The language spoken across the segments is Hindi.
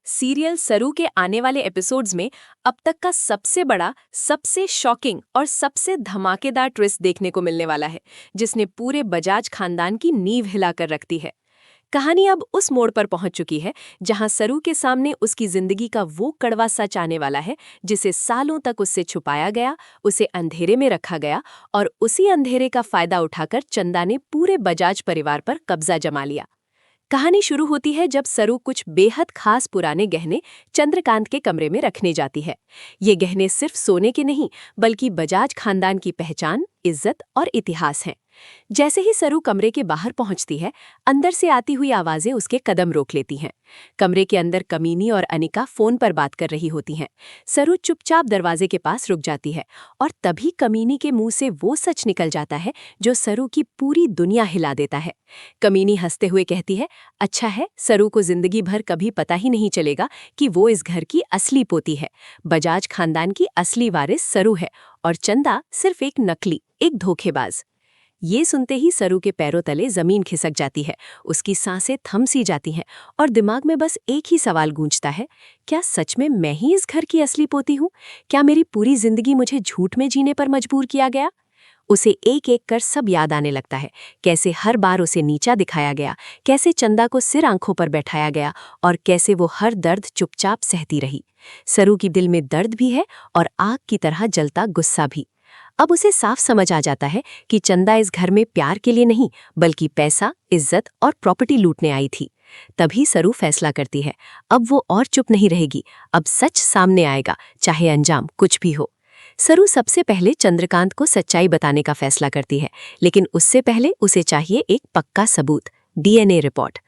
सीरियल सरू के आने वाले एपिसोड्स में अब तक का सबसे बड़ा, सबसे शॉकिंग और सबसे धमाकेदार ट्विस्ट देखने को मिलने वाला है, जिसने पूरे बजाज खानदान की नींव हिलाकर रख दी है। कहानी अब उस मोड़ पर पहुंच चुकी है जहां सरू के सामने उसकी जिंदगी का वो कड़वा सच आने वाला है, जिसे सालों तक उससे छुपाया गया, उसे अंधेरे में रखा गया और उसी अंधेरे का फायदा उठाकर चंदा ने पूरे बजाज परिवार पर कब्जा जमा लिया। कहानी शुरू होती है जब सरू कुछ बेहद खास पुराने गहने चंद्रकांत के कमरे में रखने जाती है। ये गहने सिर्फ सोने के नहीं, बल्कि बजाज खानदान की पहचान, इज्जत और इतिहास हैं। जैसे ही सरू कमरे के बाहर पहुंचती है, अंदर से आती हुई आवाजें उसके कदम रोक लेती हैं। कमरे के अंदर कमीनी और अनिका फोन पर बात कर रही होती हैं। सरू चुपचाप दरवाजे के पास रुक जाती है और तभी कमीनी के मुंह से वो सच निकल जाता है जो सरू की पूरी दुनिया हिला देता है। कमीनी हंसते हुए कहती है, अच्छा है, सरू को जिंदगी भर कभी पता ही नहीं चलेगा कि वो इस घर की असली पोती है। बजाज खानदान की असली वारिस सरू है और चंदा सिर्फ एक नकली, एक धोखेबाज। ये सुनते ही सरू के पैरों तले जमीन खिसक जाती है, उसकी सांसें थम सी जाती हैं और दिमाग में बस एक ही सवाल गूंजता है, क्या सच में मैं ही इस घर की असली पोती हूँ? क्या मेरी पूरी जिंदगी मुझे झूठ में जीने पर मजबूर किया गया? उसे एक एक कर सब याद आने लगता है, कैसे हर बार उसे नीचा दिखाया गया, कैसे चंदा को सिर आंखों पर बैठाया गया और कैसे वो हर दर्द चुपचाप सहती रही। सरू की दिल में दर्द भी है और आग की तरह जलता गुस्सा भी। अब उसे साफ समझ आ जाता है कि चंदा इस घर में प्यार के लिए नहीं, बल्कि पैसा, इज्जत और प्रॉपर्टी लूटने आई थी। तभी सरू फैसला करती है, अब वो और चुप नहीं रहेगी, अब सच सामने आएगा, चाहे अंजाम कुछ भी हो। सरू सबसे पहले चंद्रकांत को सच्चाई बताने का फैसला करती है, लेकिन उससे पहले उसे चाहिए एक पक्का सबूत, डीएनए रिपोर्ट।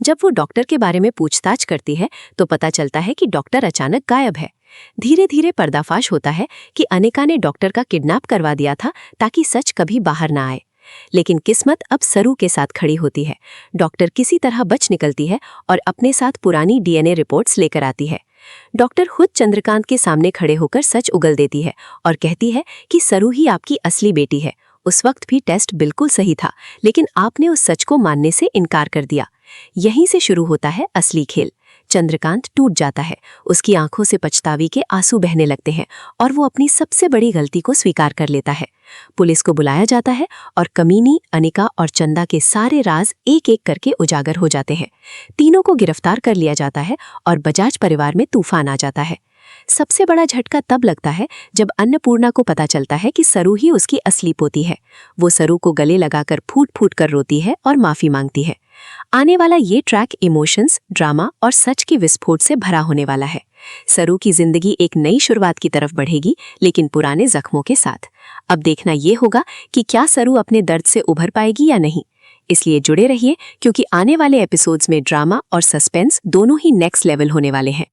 जब वो डॉक्टर के बारे में पूछताछ करती है तो पता चलता है कि डॉक्टर अचानक गायब है। धीरे धीरे पर्दाफाश होता है कि अनिका ने डॉक्टर का किडनैप करवा दिया था ताकि सच कभी बाहर ना आए। लेकिन किस्मत अब सरू के साथ खड़ी होती है। डॉक्टर किसी तरह बच निकलती है और अपने साथ पुरानी डीएनए रिपोर्ट्स लेकर आती है। डॉक्टर खुद चंद्रकांत के सामने खड़े होकर सच उगल देती है और कहती है कि सरू ही आपकी असली बेटी है। उस वक्त भी टेस्ट बिल्कुल सही था, लेकिन आपने उस सच को मानने से इनकार कर दिया। यहीं से शुरू होता है असली खेल। चंद्रकांत टूट जाता है, उसकी आंखों से पछतावे के आंसू बहने लगते हैं और वो अपनी सबसे बड़ी गलती को स्वीकार कर लेता है। पुलिस को बुलाया जाता है और कमीनी, अनिका और चंदा के सारे राज एक एक करके उजागर हो जाते हैं। तीनों को गिरफ्तार कर लिया जाता है और बजाज परिवार में तूफान आ जाता है। सबसे बड़ा झटका तब लगता है जब अन्नपूर्णा को पता चलता है कि सरू ही उसकी असली पोती है। वो सरू को गले लगाकर फूट फूट कर रोती है और माफी मांगती है। आने वाला ये ट्रैक इमोशंस, ड्रामा और सच के विस्फोट से भरा होने वाला है। सरू की जिंदगी एक नई शुरुआत की तरफ बढ़ेगी, लेकिन पुराने जख्मों के साथ। अब देखना ये होगा कि क्या सरू अपने दर्द से उभर पाएगी या नहीं। इसलिए जुड़े रहिए, क्योंकि आने वाले एपिसोड्स में ड्रामा और सस्पेंस दोनों ही नेक्स्ट लेवल होने वाले हैं।